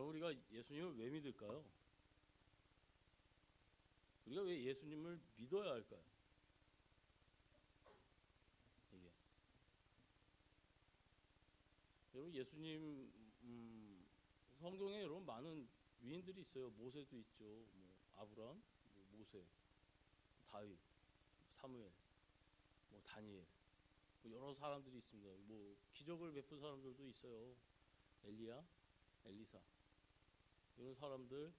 여러분, 우리가 예수님을 왜 믿을까요? 우리가 왜 예수님을 믿어야 할까요? 이게 여러분, 예수님 성경에 여러분 많은 위인들이 있어요. 모세도 있죠. 뭐 아브라함, 뭐 모세, 다윗, 사무엘, 뭐 다니엘, 뭐 여러 사람들이 있습니다. 뭐 기적을 베푼 사람들도 있어요. 엘리야, 엘리사, 이런 사람들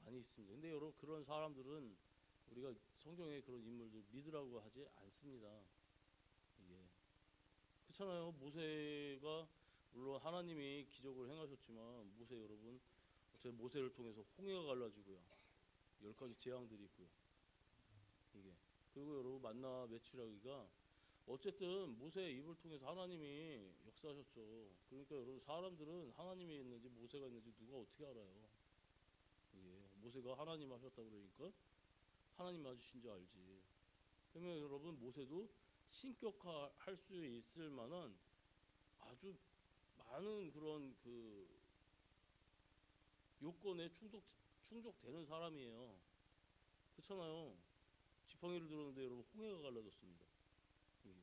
많이 있습니다. 근데 여러분, 그런 사람들은 우리가 성경의 그런 인물들 믿으라고 하지 않습니다. 이게 그렇잖아요. 모세가 물론 하나님이 기적을 행하셨지만 모세 여러분, 어차피 모세를 통해서 홍해가 갈라지고요. 10가지 재앙들이 있고요. 이게 그리고 여러분, 만나 메추라기가 어쨌든 모세의 입을 통해서 하나님이 역사하셨죠. 그러니까 여러분, 사람들은 하나님이 있는지 모세가 있는지 누가 어떻게 알아요? 이게 모세가 하나님 하셨다 그러니까 하나님 맞으신 줄 알지. 그러면 여러분, 모세도 신격화할 수 있을 만한 아주 많은 그런 그 요건에 충족되는 사람이에요. 그렇잖아요. 지팡이를 들었는데 여러분, 홍해가 갈라졌습니다. 이게.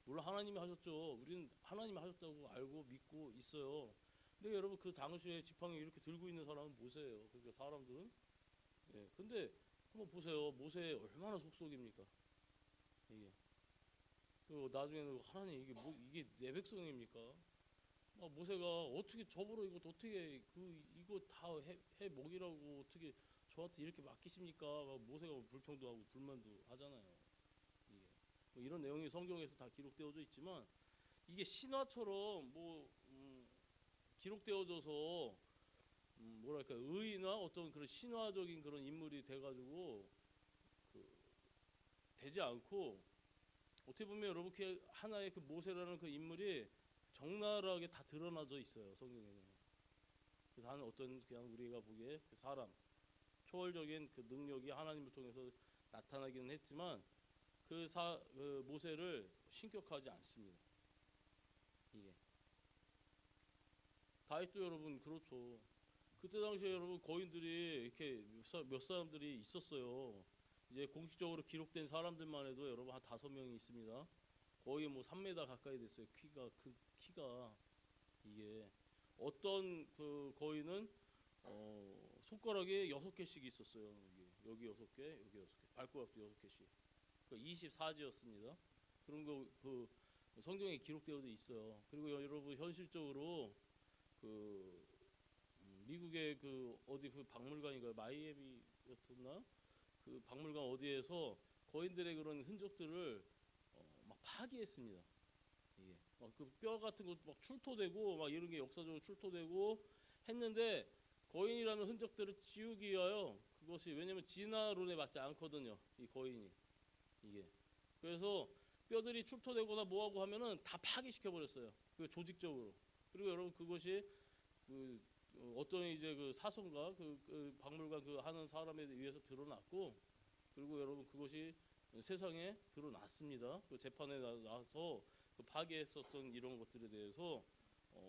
물론 하나님이 하셨죠. 우리는 하나님이 하셨다고 알고 믿고 있어요. 근데 여러분, 그 당시에 지팡이 이렇게 들고 있는 사람은 모세예요. 그러니까 사람들은, 예. 근데 한번 보세요. 모세 얼마나 속속입니까? 이게. 그리고 나중에는 하나님, 이게 내 백성입니까? 막 모세가 어떻게 저보러 이거 어떻게 이거 다 해 먹이라고 어떻게 저한테 이렇게 맡기십니까? 막 모세가 불평도 하고 불만도 하잖아요. 이게 뭐 이런 내용이 성경에서 다 기록되어져 있지만 이게 신화처럼 기록되어져서 뭐랄까 의나 어떤 그런 신화적인 그런 인물이 돼가지고 그 되지 않고, 어떻게 보면 여러분, 그 하나의 그 모세라는 그 인물이 적나라하게 다 드러나져 있어요, 성경에는. 그래서 하는 어떤 그냥 우리가 보기에 그 사람 초월적인 그 능력이 하나님을 통해서 나타나기는 했지만 그 모세를 신격하지 않습니다. 이게 다윗도 여러분 그렇죠. 그때 당시에 여러분 거인들이 이렇게 몇 사람들이 있었어요. 이제 공식적으로 기록된 사람들만 해도 여러분 한 5명이 있습니다. 거의 뭐 3m 가까이 됐어요. 키가 이게 어떤 그 거인은 손가락에 6개씩 있었어요. 여기 6개, 여기 6개, 발가락도 6개씩. 그러니까 24지였습니다. 그런 거 그 성경에 기록되어져 있어요. 그리고 여러분, 현실적으로 그 미국의 그 어디 그 박물관인가 마이애미였었나, 그 박물관 어디에서 거인들의 그런 흔적들을 막 파기했습니다. 이게 그 뼈 같은 거 막 출토되고 막 이런 게 역사적으로 출토되고 했는데 거인이라는 흔적들을 지우기 위하여 그것이, 왜냐면 진화론에 맞지 않거든요, 이 거인이. 이게 그래서 뼈들이 출토되거나 뭐하고 하면은 다 파기시켜 버렸어요, 그 조직적으로. 그리고 여러분, 그것이 그 어떤 이제 그 사손가 그 박물관 그 하는 사람에 의해서 드러났고, 그리고 여러분 그것이 세상에 드러났습니다. 그 재판에 나서 그 파괴했었던 이런 것들에 대해서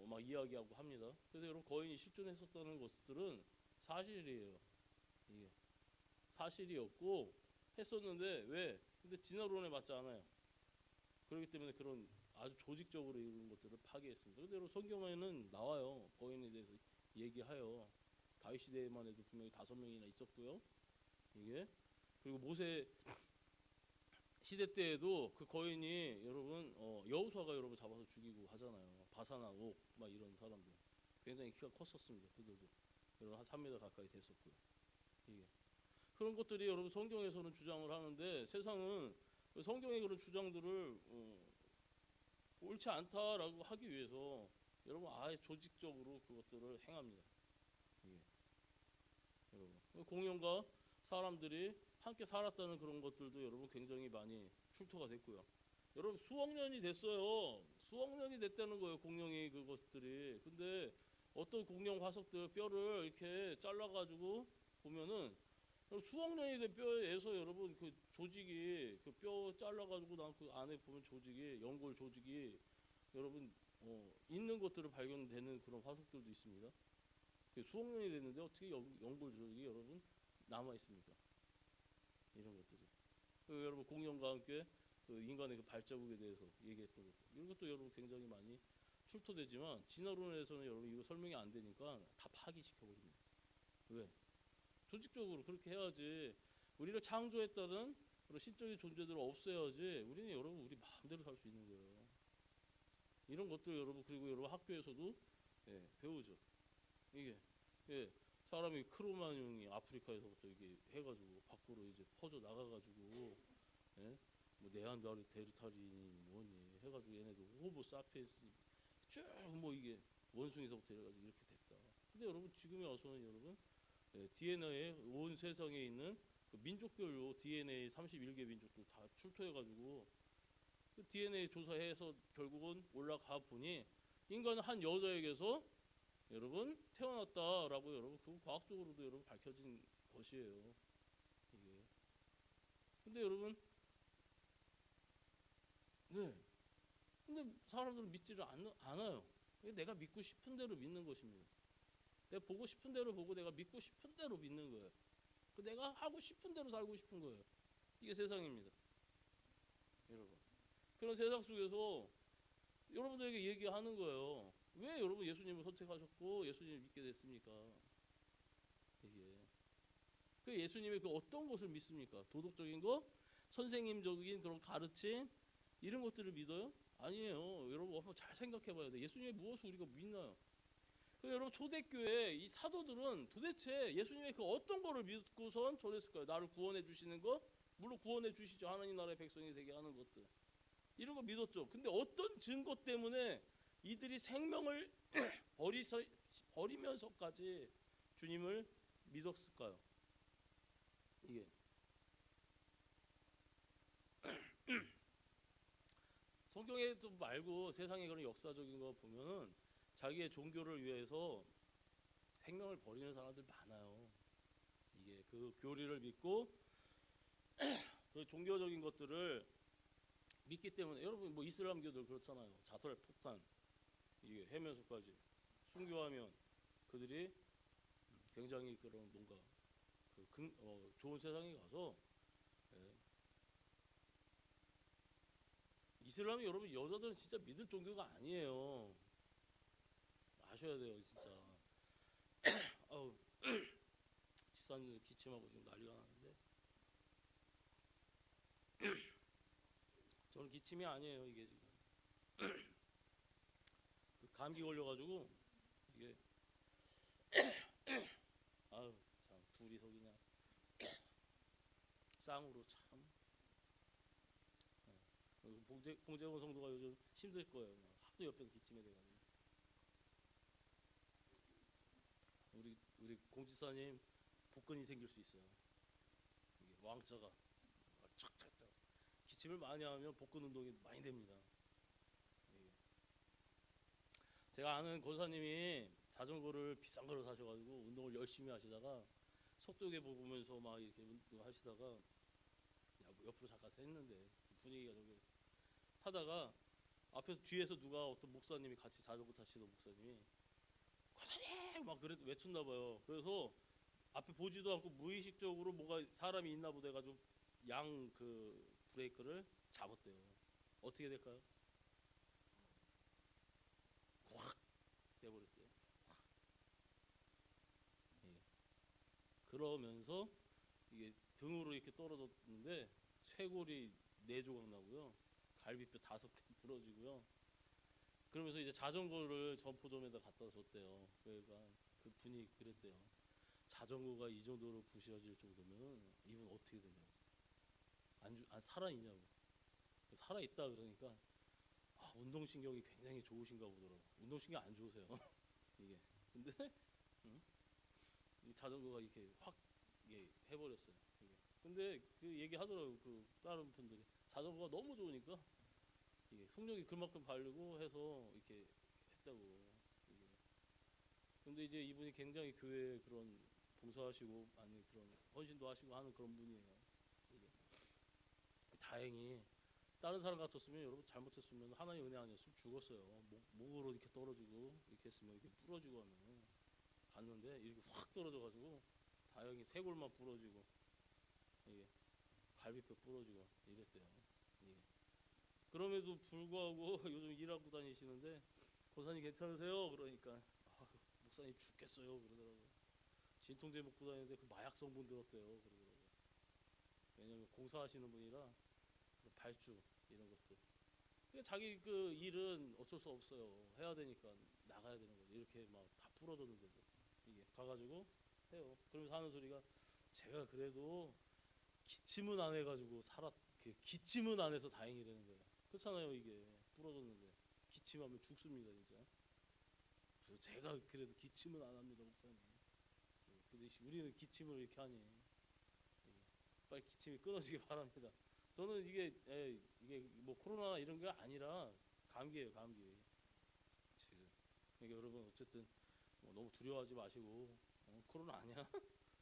막 이야기하고 합니다. 그래서 여러분, 거인이 실존했었다는 것들은 사실이에요. 이게 사실이었고 했었는데 왜? 근데 진화론에 맞지 않아요. 그렇기 때문에 그런 아주 조직적으로 이런 것들을 파괴했습니다. 근데 여러분, 성경에는 나와요. 거인에 대해서 얘기하여. 다윗 시대에만 해도 분명히 5명이나 있었고요. 이게 그리고 모세 시대 때에도 그 거인이 여러분 여호수아가 여러분 잡아서 죽이고 하잖아요. 바사나 옥막 이런 사람들 굉장히 키가 컸었습니다. 그들도 여러분 한 3m 가까이 됐었고요. 이게 그런 것들이 여러분 성경에서는 주장을 하는데 세상은 성경의 그런 주장들을 옳지 않다라고 하기 위해서 여러분 아예 조직적으로 그것들을 행합니다. 이게 여러분 공연과 사람들이 함께 살았다는 그런 것들도 여러분 굉장히 많이 출토가 됐고요. 여러분 수억 년이 됐어요. 수억 년이 됐다는 거예요, 공룡이 그것들이. 근데 어떤 공룡 화석들 뼈를 이렇게 잘라가지고 보면은 수억 년이 된 뼈에서 여러분 그 조직이 그 뼈 잘라가지고 난 그 안에 보면 조직이 연골 조직이 여러분 있는 것들을 발견되는 그런 화석들도 있습니다. 수억 년이 됐는데 어떻게 영골조직이 여러분 남아 있습니까? 이런 것들이. 여러분 공룡과 함께 그 인간의 그 발자국에 대해서 얘기했던 것들, 이런 것도 여러분 굉장히 많이 출토되지만 진화론에서는 여러분 이거 설명이 안 되니까 다 파기시켜 버립니다. 왜? 조직적으로 그렇게 해야지. 우리를 창조했다는 그런 신적인 존재들을 없애야지 우리는 여러분 우리 마음대로 살 수 있는 거예요. 이런 것들 여러분, 그리고 여러분 학교에서도 배우죠. 이게 사람이 크로마뇽이 아프리카에서부터 이게 해가지고 밖으로 이제 퍼져 나가가지고 뭐 네안데르탈인이 뭐니 해가지고 얘네도 호모 사피엔스 쭉 뭐 이게 원숭이서부터 해가지고 이렇게 됐다. 근데 여러분 지금에 와서는 여러분 DNA 온 세상에 있는 그 민족별로 DNA 31개 민족도 다 출토해가지고 그 DNA 조사해서 결국은 올라가 보니 인간은 한 여자에게서 여러분 태어났다라고 여러분 그 과학적으로도 여러분 밝혀진 것이에요. 이게. 근데 여러분 근데 사람들은 믿지를 않아요. 내가 믿고 싶은 대로 믿는 것입니다. 내가 보고 싶은 대로 보고 내가 믿고 싶은 대로 믿는 거예요. 내가 하고 싶은 대로 살고 싶은 거예요. 이게 세상입니다. 여러분. 그런 세상 속에서 여러분들에게 얘기하는 거예요. 왜 여러분 예수님을 선택하셨고 예수님을 믿게 됐습니까? 이게. 그 예수님의 그 어떤 것을 믿습니까? 도덕적인 거? 선생님적인 그런 가르침? 이런 것들을 믿어요? 아니에요. 여러분 한번 잘 생각해 봐야 돼. 예수님의 무엇을 우리가 믿나요? 여러분 초대교회 이 사도들은 도대체 예수님의 그 어떤 거를 믿고선 전했을까요? 나를 구원해 주시는 거? 물론 구원해 주시죠. 하나님 나라의 백성이 되게 하는 것들. 이런 거 믿었죠. 근데 어떤 증거 때문에 이들이 생명을 버리면서까지 주님을 믿었을까요? 이게 성경에도 말고 세상의 그런 역사적인 거 보면은 자기의 종교를 위해서 생명을 버리는 사람들 많아요. 이게 그 교리를 믿고 그 종교적인 것들을 믿기 때문에 여러분 뭐 이슬람교들 그렇잖아요. 자살 폭탄 이게 해면서까지 순교하면 그들이 굉장히 그런 뭔가 좋은 세상에 가서 이슬람이 여러분 여자들은 진짜 믿을 종교가 아니에요. 아셔야 돼요 진짜. 아우 지사님 기침하고 지금 난리가 나는데 저는 기침이 아니에요 이게 지금. 그 감기 걸려가지고 이게 아유 참 둘이서 그냥 쌍으로 참. 봉재원 성도가 요즘 힘들 거예요. 하도 옆에서 기침해 대가지고. 우리 공지사님 복근이 생길 수 있어요. 이게 왕자가 착착착 기침을 많이 하면 복근 운동이 많이 됩니다. 이게. 제가 아는 권사님이 자전거를 비싼 거를 사셔가지고 운동을 열심히 하시다가 속도계 보면서 막 이렇게 운동하시다가 뭐 옆으로 잠깐 샜는데 분위기가 저기 하다가 앞에서 뒤에서 누가 어떤 목사님이 같이 자전거 타시던 목사님이 권사님 막 그래도 외쳤나 봐요. 그래서 앞에 보지도 않고 무의식적으로 뭐가 사람이 있나 보다 해가지고 양 그 브레이크를 잡았대요. 어떻게 될까요? 확 떼버렸대요. 확. 예. 그러면서 이게 등으로 이렇게 떨어졌는데 쇄골이 4조각 나고요. 갈비뼈 5대 부러지고요. 그러면서 이제 자전거를 점포점에다 갖다 줬대요. 그러니까 그 분이 그랬대요. 자전거가 이 정도로 부셔질 정도면 이분 어떻게 되냐고. 안 살아있냐고. 살아있다 그러니까 운동신경이 굉장히 좋으신가 보더라고. 운동신경 안 좋으세요. 이게. 근데 이 자전거가 이렇게 확 이게 해버렸어요. 이게. 근데 그 얘기하더라고. 그 다른 분들이 자전거가 너무 좋으니까 이게 속력이 그만큼 바르고 해서 이렇게 했다고. 이게. 근데 이제 이분이 굉장히 교회에 그런 봉사하시고 아니 그런 헌신도 하시고 하는 그런 분이에요. 이게. 다행히 다른 사람 같았으면 여러분 잘못했으면 하나님 은혜 아니었으면 죽었어요. 목으로 이렇게 떨어지고 이렇게 했으면 이렇게 부러지고 하면 갔는데 이렇게 확 떨어져가지고 다행히 쇄골만 부러지고 이게 갈비뼈 부러지고 이랬대요. 예. 그럼에도 불구하고 요즘 일하고 다니시는데 고사님 괜찮으세요? 그러니까 아, 목사님 죽겠어요 그러더라고요. 진통제 먹고 다니는데 그 마약 성분 들었대요 그러더라고요. 왜냐면 공사하시는 분이라 그 발주 이런 것들. 그러니까 자기 그 일은 어쩔 수 없어요. 해야 되니까 나가야 되는 거죠. 이렇게 막 다 부러졌는데도 이게 가가지고 해요. 그러면서 하는 소리가 제가 그래도 기침은 안 해가지고 그 기침은 안 해서 다행이라는 거예요. 그렇잖아요 이게 부러졌는데 기침하면 죽습니다 진짜. 그래서 제가 그래도 기침은 안 합니다 목사님. 근데 우리는 기침을 이렇게 하니 빨리 기침이 끊어지기 바랍니다. 저는 이게 뭐 코로나 이런 게 아니라 감기예요 감기. 지금 그러니까 여러분 어쨌든 뭐 너무 두려워하지 마시고 코로나 아니야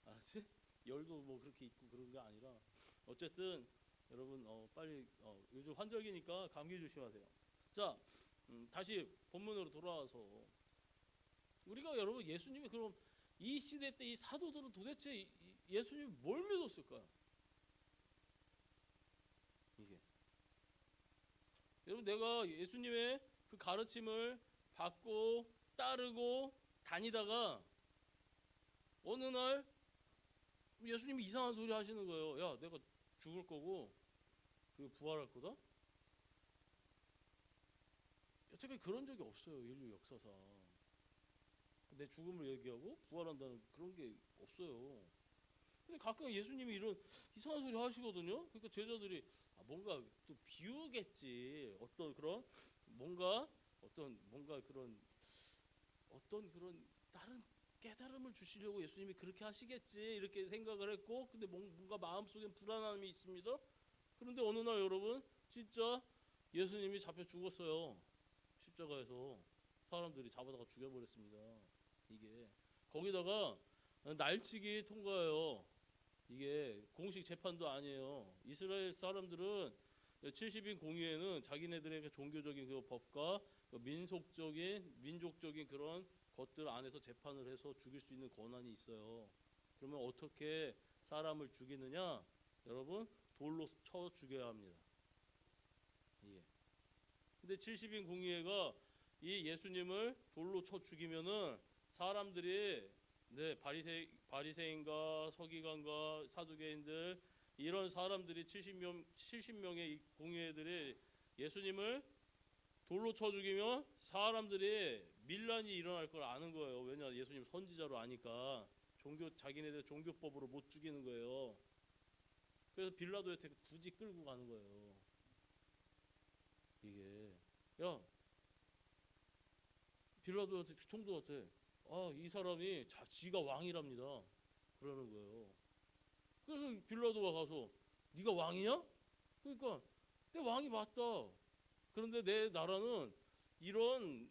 알았지? 열도 뭐 그렇게 있고 그런 게 아니라 어쨌든 여러분 빨리 요즘 환절기니까 감기 조심하세요. 자 다시 본문으로 돌아와서 우리가 여러분 예수님이 그럼 이 시대 때 이 사도들은 도대체 예수님이 뭘 믿었을까요? 이게 여러분 내가 예수님의 그 가르침을 받고 따르고 다니다가 어느 날 예수님이 이상한 소리 하시는 거예요. 야 내가 죽을 거고 그 부활할 거다. 여태까지 그런 적이 없어요 인류 역사상. 내 죽음을 얘기하고 부활한다는 그런 게 없어요. 근데 가끔 예수님이 이런 이상한 소리 하시거든요. 그러니까 제자들이 뭔가 또 비유겠지. 뭔가 어떤 그런 다른 깨달음을 주시려고 예수님이 그렇게 하시겠지 이렇게 생각을 했고, 근데 뭔가 마음속엔 불안함이 있습니다. 그런데 어느 날 여러분 진짜 예수님이 잡혀 죽었어요. 십자가에서 사람들이 잡아다가 죽여버렸습니다. 이게 거기다가 날치기 통과해요. 이게 공식 재판도 아니에요. 이스라엘 사람들은 70인 공의회는 자기네들의 종교적인 그 법과 민족적인 그런 것들 안에서 재판을 해서 죽일 수 있는 권한이 있어요. 그러면 어떻게 사람을 죽이느냐? 여러분 돌로 쳐 죽여야 합니다. 예. 근데 70인 공의회가 이 예수님을 돌로 쳐 죽이면은 사람들이 바리새인과 서기관과 사두개인들 이런 사람들이 70명의 이 공의회들이 예수님을 돌로 쳐 죽이면 사람들이 밀란이 일어날 걸 아는 거예요. 왜냐 예수님 선지자로 아니까 자기네들 종교법으로 못 죽이는 거예요. 그래서 빌라도한테 굳이 끌고 가는 거예요. 이게 야 빌라도한테 총독한테 이 사람이 지가 왕이랍니다. 그러는 거예요. 그래서 빌라도가 가서 네가 왕이냐? 그러니까 내 왕이 맞다. 그런데 내 나라는 이런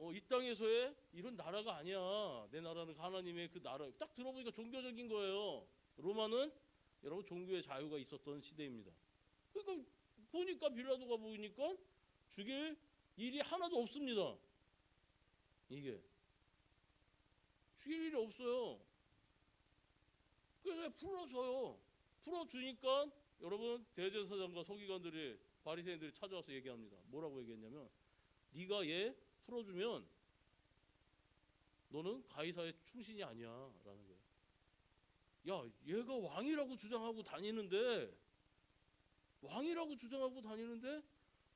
이 땅에서의 이런 나라가 아니야. 내 나라는 하나님의 그 나라. 딱 들어보니까 종교적인 거예요. 로마는 여러분 종교의 자유가 있었던 시대입니다. 그러니까 빌라도가 보니까 죽일 일이 하나도 없습니다. 이게 죽일 일이 없어요. 그래서 풀어줘요. 풀어주니까 여러분 대제사장과 서기관들이 바리새인들이 찾아와서 얘기합니다. 뭐라고 얘기했냐면 네가 얘 풀어주면 너는 가이사의 충신이 아니야 라는 거예요. 야 얘가 왕이라고 주장하고 다니는데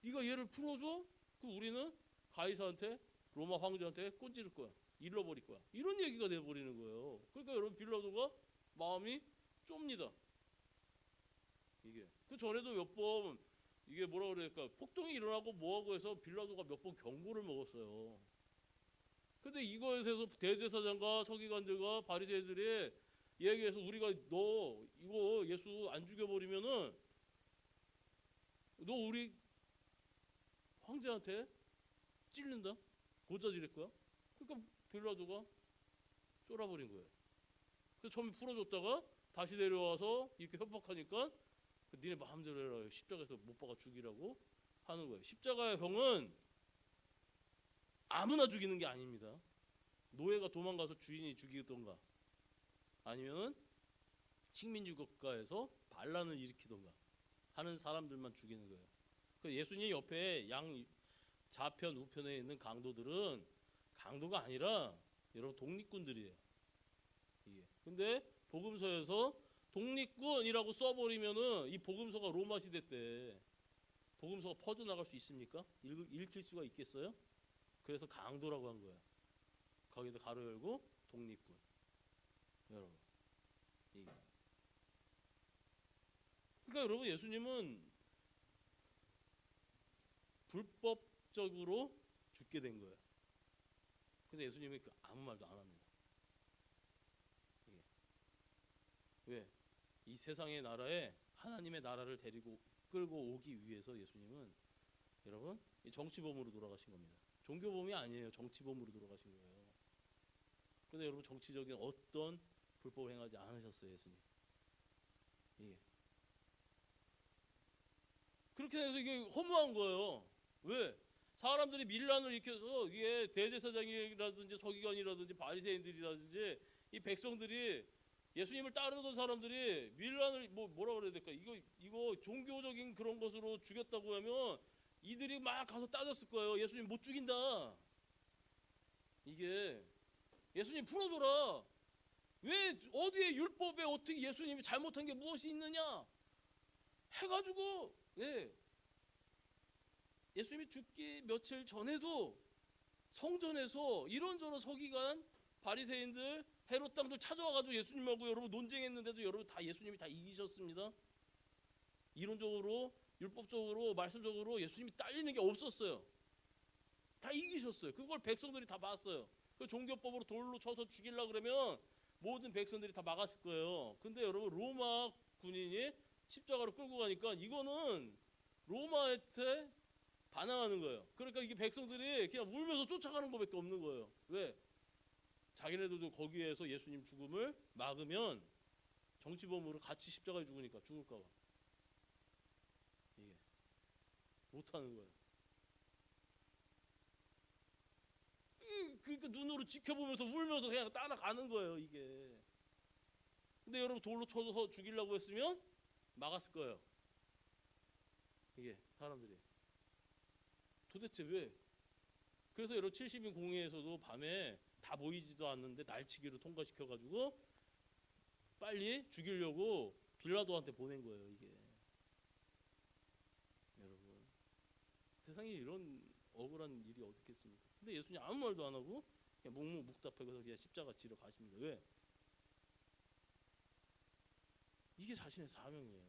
네가 얘를 풀어줘? 그 우리는 가이사한테 로마 황제한테 꼰지를 거야. 일러버릴 거야. 이런 얘기가 돼버리는 거예요. 그러니까 여러분 빌라도가 마음이 좁니다. 이게 그 전에도 몇 번 이게 뭐라 그럴까 폭동이 일어나고 뭐하고 해서 빌라도가 몇 번 경고를 먹었어요. 근데 이거에 대해서 대제사장과 서기관들과 바리새인들이 얘기해서 우리가 너 이거 예수 안 죽여버리면은 너 우리 황제한테 찔른다. 고자질할 거야. 그러니까 빌라도가 쫄아버린 거예요. 그래서 처음에 풀어줬다가 다시 내려와서 이렇게 협박하니까 니네 마음대로 해라. 십자가에서 못 박아 죽이라고 하는 거예요. 십자가의 형은 아무나 죽이는 게 아닙니다. 노예가 도망가서 주인이 죽이던가 아니면은 식민지 국가에서 반란을 일으키던가 하는 사람들만 죽이는 거예요. 그 예수님 옆에 양 좌편 우편에 있는 강도들은 강도가 아니라 여러분 독립군들이에요. 이게. 근데 복음서에서 독립군이라고 써버리면은 이 복음서가 로마 시대 때 복음서가 퍼져나갈 수 있습니까? 읽힐 수가 있겠어요? 그래서 강도라고 한 거예요. 거기다 가로 열고 독립군. 여러분. 이게. 그러니까 여러분 예수님은 불법적으로 죽게 된 거예요. 그래서 예수님이 아무 말도 안 합니다. 이게. 왜? 이 세상의 나라에 하나님의 나라를 데리고 끌고 오기 위해서 예수님은 여러분 정치범으로 돌아가신 겁니다. 종교범이 아니에요. 정치범으로 돌아가신 거예요. 그런데 여러분 정치적인 어떤 불법을 행하지 않으셨어요. 예수님. 이게. 그렇게 해서 이게 허무한 거예요. 왜? 사람들이 밀란을 일으켜서 이게 대제사장이라든지 서기관이라든지 바리새인들이라든지 이 백성들이 예수님을 따르던 사람들이 밀란을 뭐라 그래야 될까? 이거 종교적인 그런 것으로 죽였다고 하면 이들이 막 가서 따졌을 거예요. 예수님 못 죽인다. 이게 예수님 풀어줘라. 왜 어디에 율법에 어떻게 예수님이 잘못한 게 무엇이 있느냐? 해가지고 예수님이 죽기 며칠 전에도 성전에서 이런저런 서기관 바리새인들 헤롯 당들 찾아와가지고 예수님하고 여러분 논쟁했는데도 여러분 다 예수님이 다 이기셨습니다. 이론적으로 율법적으로 말씀적으로 예수님이 딸리는 게 없었어요. 다 이기셨어요. 그걸 백성들이 다 봤어요. 그 종교법으로 돌로 쳐서 죽이려고 그러면 모든 백성들이 다 막았을 거예요. 근데 여러분 로마 군인이 십자가로 끌고 가니까 이거는 로마한테 반항하는 거예요. 그러니까 이게 백성들이 그냥 울면서 쫓아가는 것밖에 없는 거예요. 왜? 자기네들도 거기에서 예수님 죽음을 막으면 정치범으로 같이 십자가에 죽으니까 죽을까 봐. 이게 못하는 거예요. 그러니까 눈으로 지켜보면서 울면서 그냥 따라가는 거예요. 이게. 근데 여러분 돌로 쳐서 죽이려고 했으면 막았을 거예요. 이게 사람들이. 도대체 왜? 그래서 여러분 70인 공회에서도 밤에 다 모이지도 않는데 날치기로 통과시켜가지고 빨리 죽이려고 빌라도한테 보낸 거예요. 이게. 여러분 세상에 이런 억울한 일이 어디 있겠습니까? 근데 예수님 아무 말도 안 하고 그냥 묵묵묵답하게 그냥 십자가 지러 가십니다. 왜? 이게 자신의 사명이에요.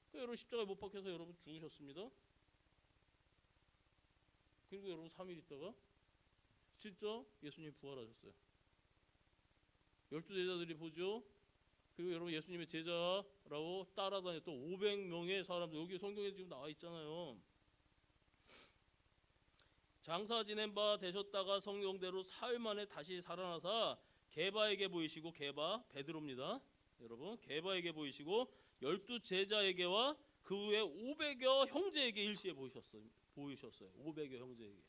그러니까 여러분 십자가에 못 박혀서 여러분 죽으셨습니다. 그리고 여러분 3일 있다가 진짜 예수님이 부활하셨어요. 12제자들이 보죠. 그리고 여러분 예수님의 제자라고 따라다녔던 500명의 사람들 여기 성경에 지금 나와 있잖아요. 장사 지낸 바 되셨다가 성령대로 사흘 만에 다시 살아나사 게바에게 보이시고 게바 베드로입니다. 여러분 게바에게 보이시고 12제자에게와 그 후에 500여 형제에게 일시에 보이셨어요. 500여 형제에게.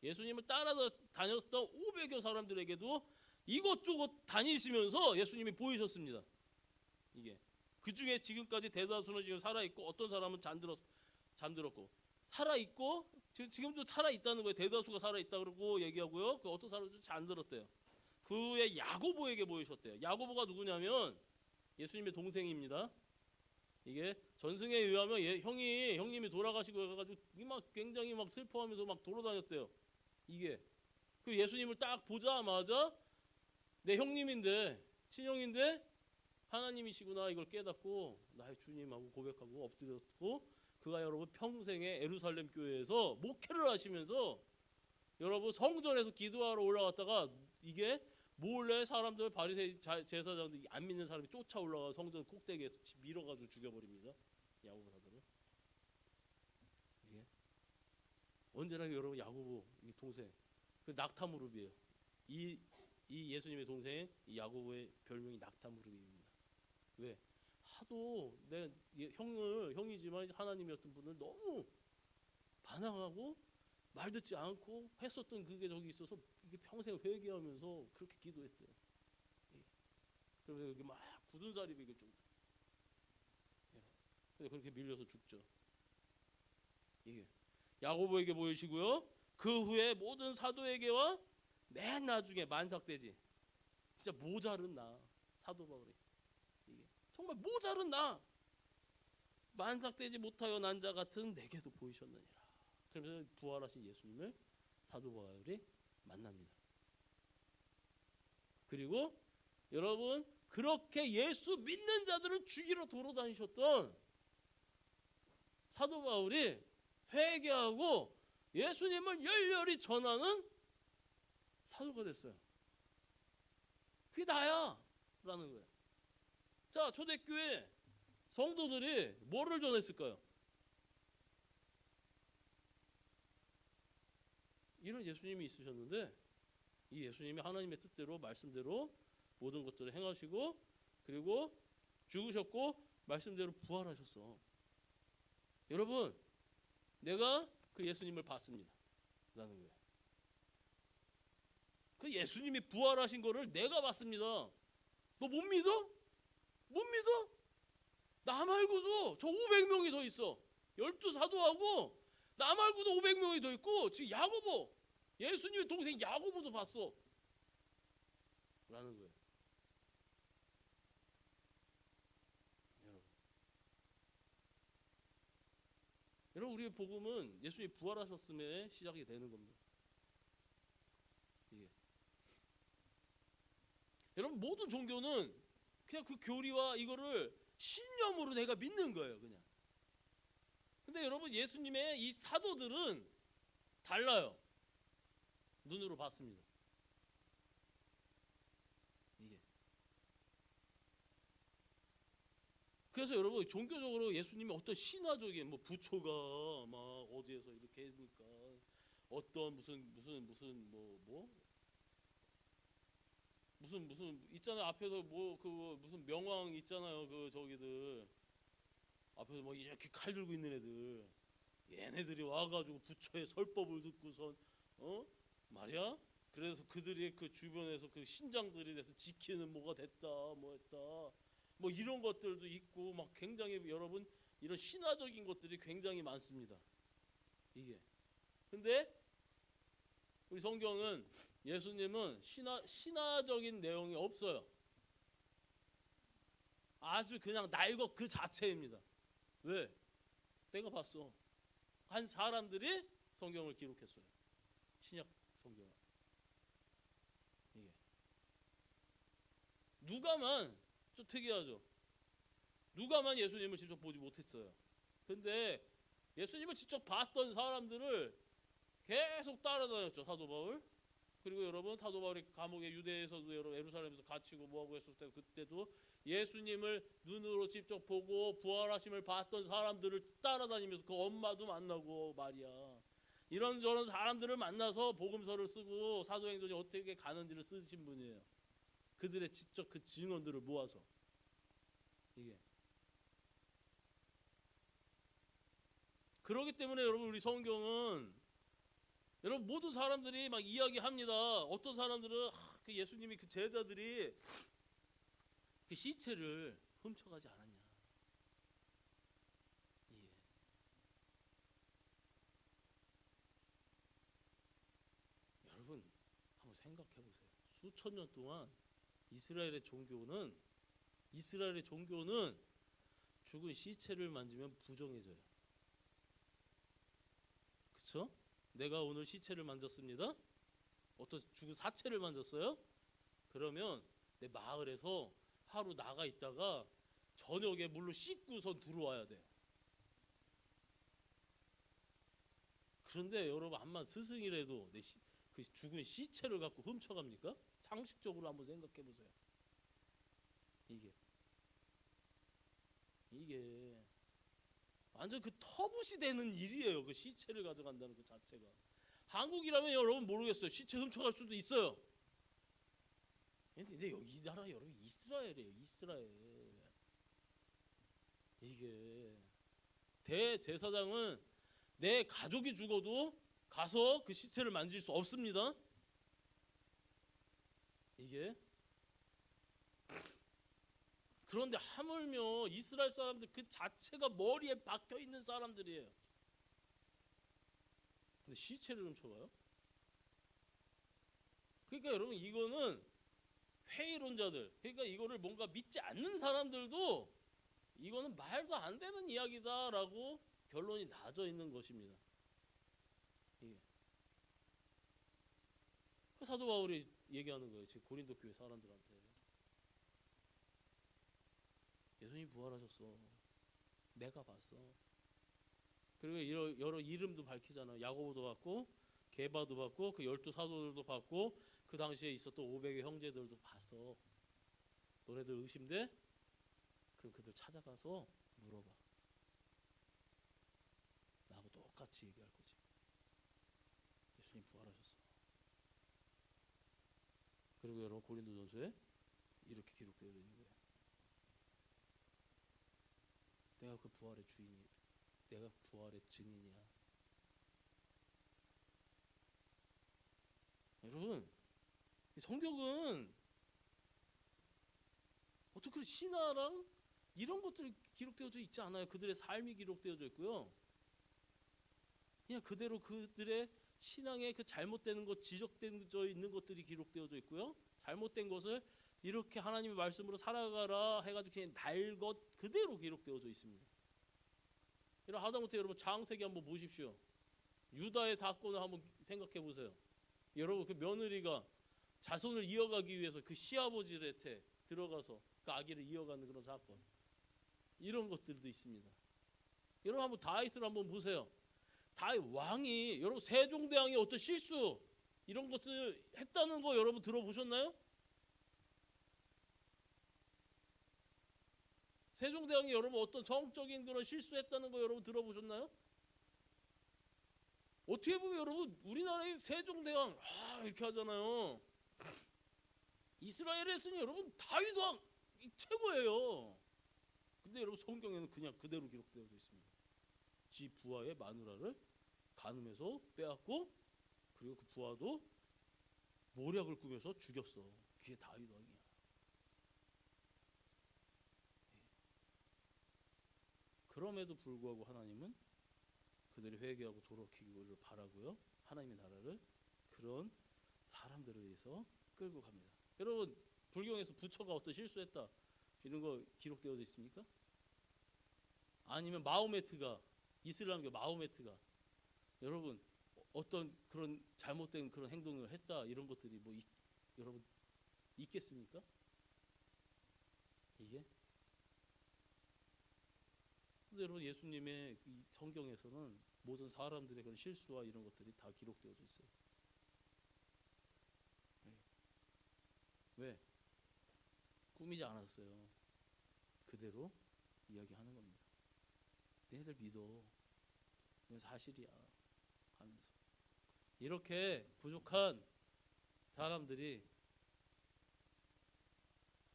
예수님을 따라다녔던 500여 사람들에게도 이것저것 다니시면서 예수님이 보이셨습니다. 이게 그 중에 지금까지 대다수는 지금 살아 있고 어떤 사람은 잠들었고 살아 있고 지금도 살아 있다는 거예요. 대다수가 살아 있다 그러고 얘기하고요. 그 어떤 사람은 잠들었대요. 그 후에 야고보에게 보이셨대요. 야고보가 누구냐면 예수님의 동생입니다. 이게 전승에 의하면 형님이 돌아가시고 해가지고 막 굉장히 막 슬퍼하면서 막 돌아다녔대요. 이게 그 예수님을 딱 보자마자 내 형님인데 친형인데 하나님이시구나 이걸 깨닫고 나의 주님하고 고백하고 엎드렸고 그가 여러분 평생에 예루살렘 교회에서 목회를 하시면서 여러분 성전에서 기도하러 올라갔다가 이게 몰래 사람들 바리새인 제사장들 안 믿는 사람이 쫓아 올라가 성전 꼭대기에서 밀어가지고 죽여버립니다. 야고보 사도를. 이게 언제나 여러분 야고보 이 동생 그 낙타무릎이에요. 이 예수님의 동생 이 야고보의 별명이 낙타무릎입니다. 왜? 하도 내 형이지만 하나님이었던 분을 너무 반항하고 말 듣지 않고 했었던 그게 저기 있어서 이게 평생 회개하면서 그렇게 기도했대요. 그래서 여기 막 굳은 살이 배길 정도. 근데 그렇게 밀려서 죽죠. 이게 야고보에게 보이시고요. 그 후에 모든 사도에게와 맨 나중에 만삭되지. 진짜 모자른 나 사도 바울이 이게 정말 모자른 나 만삭되지 못하여 난 자 같은 내게도 보이셨느니라. 그러면서 부활하신 예수님을 사도 바울이 만납니다. 그리고 여러분 그렇게 예수 믿는 자들을 죽이러 돌아다니셨던 사도 바울이 회개하고 예수님을 열렬히 전하는 사도가 됐어요. 그게 나야 라는 거예요. 자, 초대교회 성도들이 뭐를 전했을까요? 이런 예수님이 있으셨는데 이 예수님이 하나님의 뜻대로 말씀대로 모든 것들을 행하시고 그리고 죽으셨고 말씀대로 부활하셨어. 여러분 내가 그 예수님을 봤습니다 라는 거예요. 그 예수님이 부활하신 거를 내가 봤습니다. 너 못 믿어? 못 믿어? 나 말고도 저 500명이 더 있어. 12사도하고 나 말고도 500명이 더 있고 지금 야고보 예수님의 동생 야고보도 봤어 라는 거예요. 여러분 우리의 복음은 예수님이 부활하셨음에 시작이 되는 겁니다. 이게. 여러분 모든 종교는 그냥 그 교리와 이거를 신념으로 내가 믿는 거예요 그냥. 근데 여러분 예수님의 이 사도들은 달라요. 눈으로 봤습니다. 이게. 그래서 여러분 종교적으로 예수님이 어떤 신화적인 뭐 부초가 막 어디에서 이렇게 했으니까 어떤 무슨 있잖아요. 앞에서 뭐 그 무슨 명왕 있잖아요. 그 저기들 앞에서 뭐 이렇게 칼 들고 있는 애들 얘네들이 와가지고 부처의 설법을 듣고선 말이야. 그래서 그들이 그 주변에서 그 신장들이 돼서 지키는 뭐가 됐다 뭐 했다 뭐 이런 것들도 있고 막 굉장히 여러분 이런 신화적인 것들이 굉장히 많습니다. 이게. 근데 우리 성경은 예수님은 신화적인 내용이 없어요. 아주 그냥 날 것 그 자체입니다. 왜? 내가 봤어. 한 사람들이 성경을 기록했어요. 신약 성경을. 이게. 누가만 좀 특이하죠. 누가만 예수님을 직접 보지 못했어요. 근데 예수님을 직접 봤던 사람들을 계속 따라다녔죠. 사도 바울. 그리고 여러분 사도 바울이 감옥에 유대에서도 여러분 예루살렘에서 갇히고 뭐하고 했을 때 그때도 예수님을 눈으로 직접 보고 부활하심을 봤던 사람들을 따라다니면서 그 엄마도 만나고 마리아 이런저런 사람들을 만나서 복음서를 쓰고 사도행전이 어떻게 가는지를 쓰신 분이에요. 그들의 직접 그 증언들을 모아서 이게. 그렇기 때문에 여러분 우리 성경은 여러분 모든 사람들이 막 이야기합니다. 어떤 사람들은 그 예수님이 그 제자들이 그 시체를 훔쳐가지 않았냐. 예. 여러분 한번 생각해 보세요. 수천 년 동안 이스라엘의 종교는 죽은 시체를 만지면 부정해져요. 그렇죠? 내가 오늘 시체를 만졌습니다. 어떤 죽은 사체를 만졌어요? 그러면 내 마을에서 하루 나가 있다가 저녁에 물로 씻고선 들어와야 돼요. 그런데 여러분 암만 스승이라도 그 죽은 시체를 갖고 훔쳐갑니까? 상식적으로 한번 생각해 보세요. 이게 완전 그 터부시 되는 일이에요. 그 시체를 가져간다는 그 자체가. 한국이라면 여러분 모르겠어요. 시체 훔쳐갈 수도 있어요. 근데 여기 이 나라 여러분 이스라엘이에요. 이스라엘. 이게 대제사장은 내 가족이 죽어도 가서 그 시체를 만질 수 없습니다. 이게 그런데 하물며 이스라엘 사람들 그 자체가 머리에 박혀 있는 사람들이에요. 근데 시체를 훔쳐가요? 그러니까 여러분 이거는 회의론자들, 그러니까 이거를 뭔가 믿지 않는 사람들도 이거는 말도 안 되는 이야기다라고 결론이 나져 있는 것입니다. 이게. 그 사도 바울이 얘기하는 거예요. 지금 고린도 교회 사람들한테. 예수님 부활하셨어. 내가 봤어. 그리고 여러 이름도 밝히잖아. 야고보도 봤고 게바도 봤고 그 12사도들도 봤고 그 당시에 있었던 500의 형제들도 봤어. 너네들 의심돼? 그럼 그들 찾아가서 물어봐. 나하고 똑같이 얘기할 거지. 예수님 부활하셨어. 그리고 여러분 고린도전서에 이렇게 기록되어 있는 거예요. 내가 그 부활의 주인이, 내가 부활의 증인이야. 여러분, 이 성경은 어떻게 그런 신화랑 이런 것들이 기록되어져 있지 않아요. 그들의 삶이 기록되어져 있고요. 그냥 그대로 그들의 신앙의 그 잘못되는 것, 지적되어 있는 것들이 기록되어져 있고요. 잘못된 것을 이렇게 하나님의 말씀으로 살아가라 해가지고 그냥 날 것 그대로 기록되어져 있습니다. 여러분 하다못해 여러분 창세기 한번 보십시오. 유다의 사건을 한번 생각해 보세요. 여러분 그 며느리가 자손을 이어가기 위해서 그 시아버지한테 들어가서 그 아기를 이어가는 그런 사건, 이런 것들도 있습니다. 여러분 한번 다윗을 한번 보세요. 다윗 왕이 여러분 세종대왕이 어떤 실수 이런 것을 했다는 거 여러분 들어보셨나요? 세종대왕이 여러분 어떤 정적인 그런 실수했다는 거 여러분 들어보셨나요? 어떻게 보면 여러분 우리나라의 세종대왕 이렇게 하잖아요. 이스라엘에서는 여러분 다윗 왕 최고예요. 근데 여러분 성경에는 그냥 그대로 기록되어져 있습니다. 지 부하의 마누라를 간음해서 빼앗고 그리고 그 부하도 모략을 꾸며서 죽였어. 그게 다윗 왕이야. 그럼에도 불구하고 하나님은 그들이 회개하고 돌이키기를 바라고요. 하나님의 나라를 그런 사람들을 위해서 끌고 갑니다. 여러분 불경에서 부처가 어떤 실수했다 이런 거 기록되어져 있습니까? 아니면 마호메트가 이슬람교 마호메트가 여러분 어떤 그런 잘못된 그런 행동을 했다 이런 것들이 뭐 여러분 있겠습니까? 이게 근데 여러분 예수님의 이 성경에서는 모든 사람들의 그런 실수와 이런 것들이 다 기록되어져 있어요. 왜? 꾸미지 않았어요. 그대로 이야기하는 겁니다. 너희들 믿어. 이건 사실이야. 하면서 이렇게 부족한 사람들이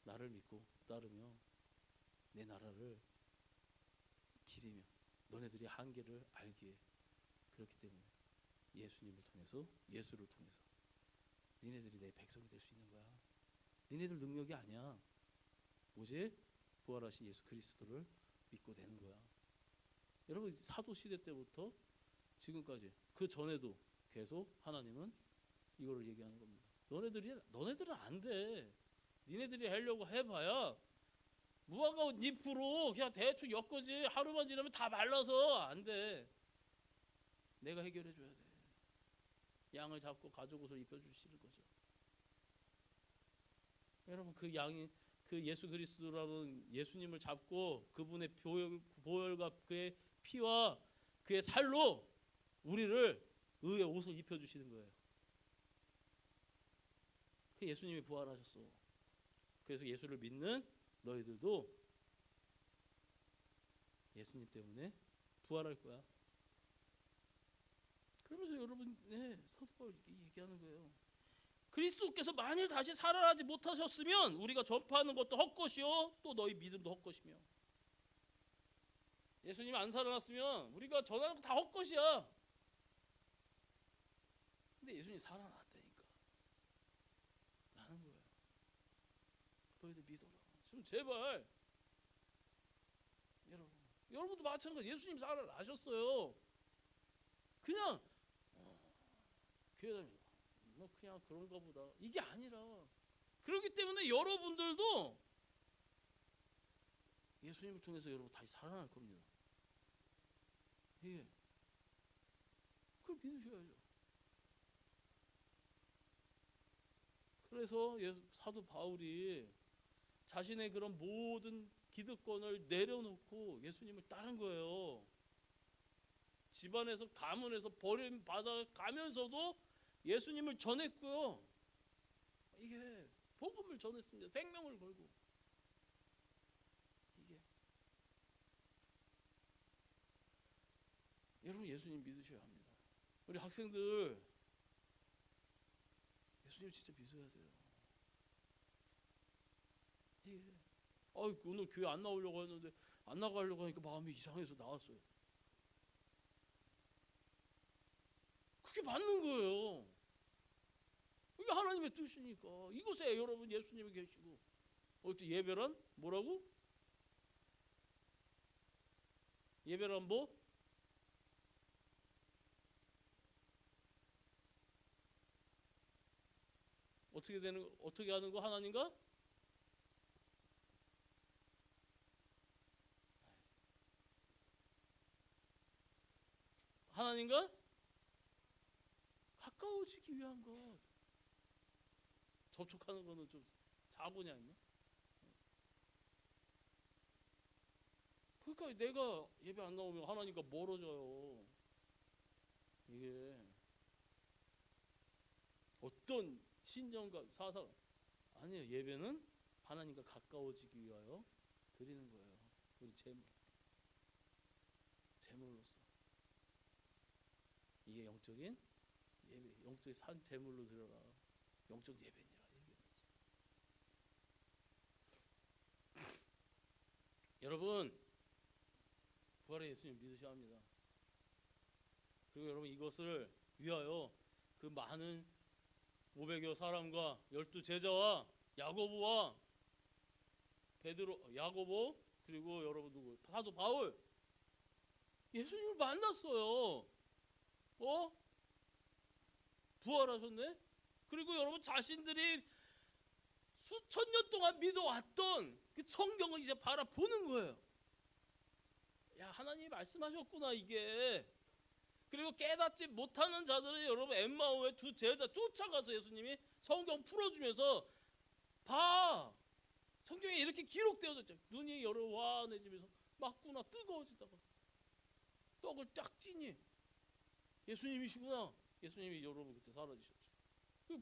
나를 믿고 따르며 내 나라를 기리며 너네들이 한계를 알기에 그렇기 때문에 예수님을 통해서 예수를 통해서 니네들이 내 백성이 될 수 있는 거야. 니네들 능력이 아니야. 오직 부활하신 예수 그리스도를 믿고 되는 거야. 여러분 사도 시대 때부터 지금까지 그 전에도 계속 하나님은 이거를 얘기하는 겁니다. 너네들은 안 돼. 니네들이 하려고 해봐야 무화과 잎으로 그냥 대충 엮어지 하루만 지나면 다 말라서 안 돼. 내가 해결해 줘야 돼. 양을 잡고 가죽 옷을 입혀주시는 거죠. 여러분 그 양이 그 예수 그리스도라는 예수님을 잡고 그분의 보혈과 그의 피와 그의 살로 우리를 의의 옷을 입혀주시는 거예요. 그 예수님이 부활하셨어. 그래서 예수를 믿는 너희들도 예수님 때문에 부활할 거야. 그러면서 여러분 사도 바울이 얘기하는 거예요. 그리스도께서 만일 다시 살아나지 못하셨으면 우리가 전파하는 것도 헛것이요 또 너희 믿음도 헛것이며 예수님이 안 살아났으면 우리가 전하는 거 다 헛것이야. 근데 예수님이 살아났다니까 라는 거예요. 너희들 믿어라. 좀 제발 여러분도 마찬가지. 예수님 살아나셨어요. 그냥 교회 다니면서 뭐 그냥 그런가 보다 이게 아니라, 그렇기 때문에 여러분들도 예수님을 통해서 여러분 다시 살아날 겁니다. 예. 그걸 믿으셔야죠. 그래서 사도 바울이 자신의 그런 모든 기득권을 내려놓고 예수님을 따른 거예요. 집안에서 가문에서 버림받아 가면서도 예수님을 전했고요. 이게 복음을 전했습니다. 생명을 걸고. 이게 여러분 예수님 믿으셔야 합니다. 우리 학생들 예수님 진짜 믿어야 돼요. 이게 오늘 교회 안 나오려고 했는데 안 나가려고 하니까 마음이 이상해서 나왔어요. 그게 맞는 거예요. 이게 하나님의 뜻이니까. 이곳에 여러분 예수님이 계시고 어떻게 예배란 뭐라고? 예배란 뭐? 어떻게 하는 거? 하나님과 가까워지기 위한 것. 접촉하는 거는 좀 사고냐 있나? 그러니까 내가 예배 안 나오면 하나님과 멀어져요. 이게 어떤 신념과 사상 아니에요. 예배는 하나님과 가까워지기 위하여 드리는 거예요. 우리 제물로서. 이게 영적인 예배, 영적인 산 제물로 드려라. 영적 예배니라 얘기하는 거죠. 여러분 부활의 예수님 믿으셔야 합니다. 그리고 여러분 이것을 위하여 그 많은 500여 사람과 12제자와 야고보와 베드로, 야고보, 그리고 여러분 누구? 사도 바울 예수님을 만났어요. 부활하셨네. 그리고 여러분 자신들이 수천 년 동안 믿어왔던 그 성경을 이제 바라보는 거예요. 야, 하나님이 말씀하셨구나 이게. 그리고 깨닫지 못하는 자들은 여러분 엠마오의 두 제자 쫓아가서 예수님이 성경 풀어주면서 봐, 성경에 이렇게 기록되어졌죠. 눈이 여러 와내지면서 맞구나, 뜨거워지다가 떡을 딱 띄니 예수님이시구나. 예수님이 여러분 그때 사라지셨죠.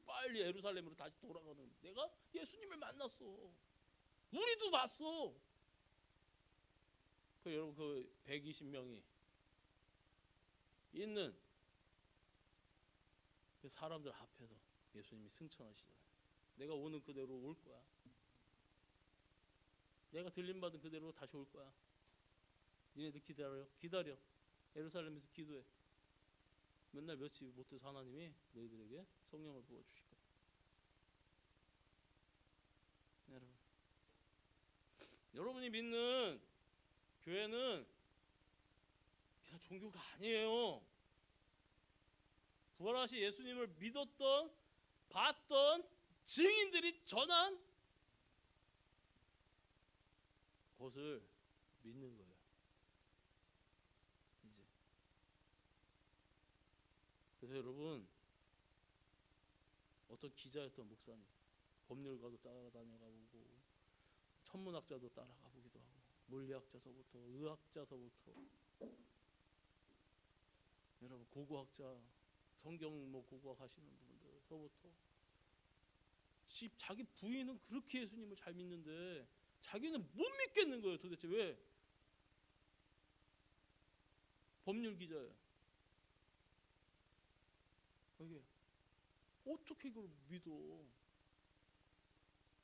빨리 예루살렘으로 다시 돌아가는, 내가 예수님을 만났어. 우리도 봤어. 여러분 그 120명이 있는 그 사람들 앞에서 예수님이 승천하시잖아요. 내가 오는 그대로 올 거야. 내가 들림받은 그대로 다시 올 거야. 니네들 기다려. 예루살렘에서 기도해. 맨날 며칠 못해서 하나님이 너희들에게 성령을 부어주실 거야. 여러분이 믿는 교회는 그냥 종교가 아니에요. 부활하신 예수님을 믿었던, 봤던 증인들이 전한 것을 믿는 거예요. 이제 그래서 여러분 어떤 기자였던 목사님, 법률가도 따라다녀가보고 천문학자도 따라가보기도 하고 물리학자서부터 의학자서부터 여러분 고고학자, 성경 뭐 고고학 하시는 분들서부터 자기 부인은 그렇게 예수님을 잘 믿는데 자기는 못 믿겠는 거예요. 도대체 왜? 법률 기자예요. 이게 어떻게 그걸 믿어?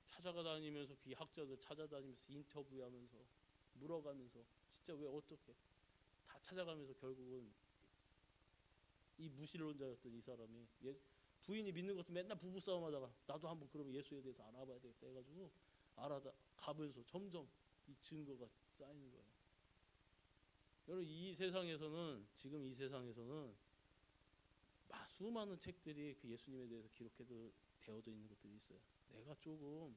찾아다니면서 그 학자들 찾아다니면서 인터뷰하면서 물어가면서 진짜 왜 어떻게 다 찾아가면서 결국은 이 무신론자였던 이 사람이 부인이 믿는 것도 맨날 부부싸움하다가 나도 한번 그러면 예수에 대해서 알아봐야 되겠다 해가지고 알아다 가면서 점점 이 증거가 쌓이는 거예요. 여러분 이 세상에서는 지금 이 세상에서는 수많은 책들이 그 예수님에 대해서 되어져 있는 것들이 있어요. 내가 조금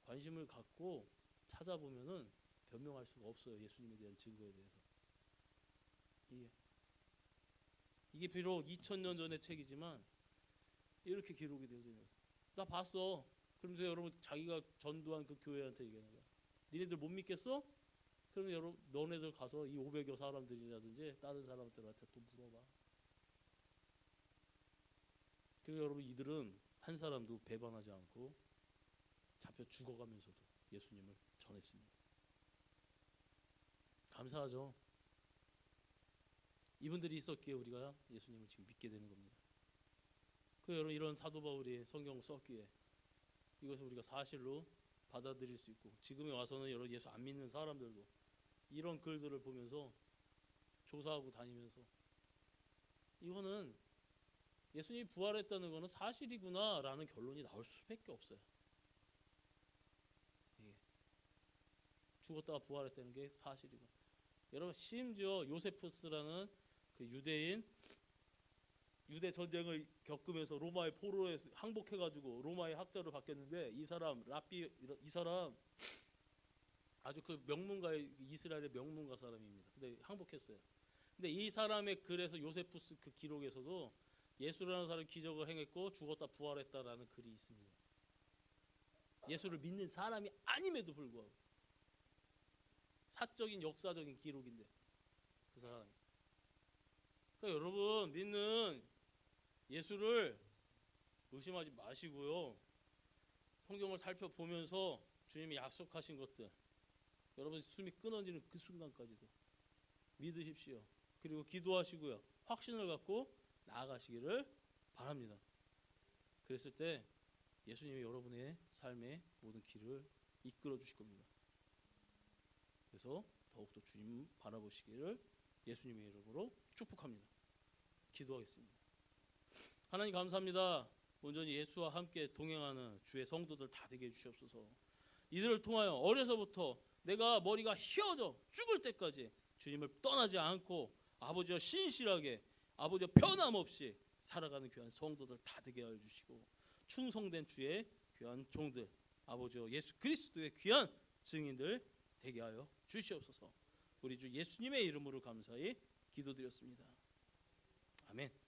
관심을 갖고 찾아보면은 변명할 수가 없어요. 예수님에 대한 증거에 대해서. 이게 비록 2000년 전의 책이지만 이렇게 기록이 되어져 있는 거예요. 나 봤어. 그러면서 여러분 자기가 전도한 그 교회한테 얘기하는 거야. 니네들 못 믿겠어? 그러면 여러분 너네들 가서 이 500여 사람들이라든지 다른 사람들한테 또 물어봐. 그리고 여러분 이들은 한 사람도 배반하지 않고 잡혀 죽어가면서도 예수님을 전했습니다. 감사하죠. 이분들이 있었기에 우리가 예수님을 지금 믿게 되는 겁니다. 그 여러분 이런 사도 바울이 성경을 썼기에 이것을 우리가 사실로 받아들일 수 있고 지금에 와서는 여러분 예수 안 믿는 사람들도 이런 글들을 보면서 조사하고 다니면서 이거는 예수님이 부활했다는 것은 사실이구나라는 결론이 나올 수밖에 없어요. 죽었다가 부활했다는 게 사실이고 여러분 심지어 요세푸스라는 그 유대 전쟁을 겪으면서 로마의 포로에 항복해가지고 로마의 학자로 바뀌었는데 이 사람 아주 그 명문가의 이스라엘의 명문가 사람입니다. 근데 항복했어요. 근데 이 사람의 글에서 요세푸스 그 기록에서도 예수라는 사람이 기적을 행했고 죽었다 부활했다라는 글이 있습니다. 예수를 믿는 사람이 아님에도 불구하고 사적인 역사적인 기록인데 그 사람이. 그러니까 여러분 믿는 예수를 의심하지 마시고요. 성경을 살펴보면서 주님이 약속하신 것들 여러분 숨이 끊어지는 그 순간까지도 믿으십시오. 그리고 기도하시고요. 확신을 갖고 나아가시기를 바랍니다. 그랬을 때 예수님이 여러분의 삶의 모든 길을 이끌어 주실 겁니다. 그래서 더욱더 주님 바라보시기를 예수님의 이름으로 축복합니다. 기도하겠습니다. 하나님 감사합니다. 온전히 예수와 함께 동행하는 주의 성도들 다 되게 해주시옵소서. 이들을 통하여 어려서부터 내가 머리가 휘어져 죽을 때까지 주님을 떠나지 않고 아버지와 신실하게 아버지와 변함없이 살아가는 귀한 성도들 다 되게 하여 주시고 충성된 주의 귀한 종들 아버지와 예수 그리스도의 귀한 증인들 되게 하여 주시옵소서. 우리 주 예수님의 이름으로 감사히 기도드렸습니다. 아멘.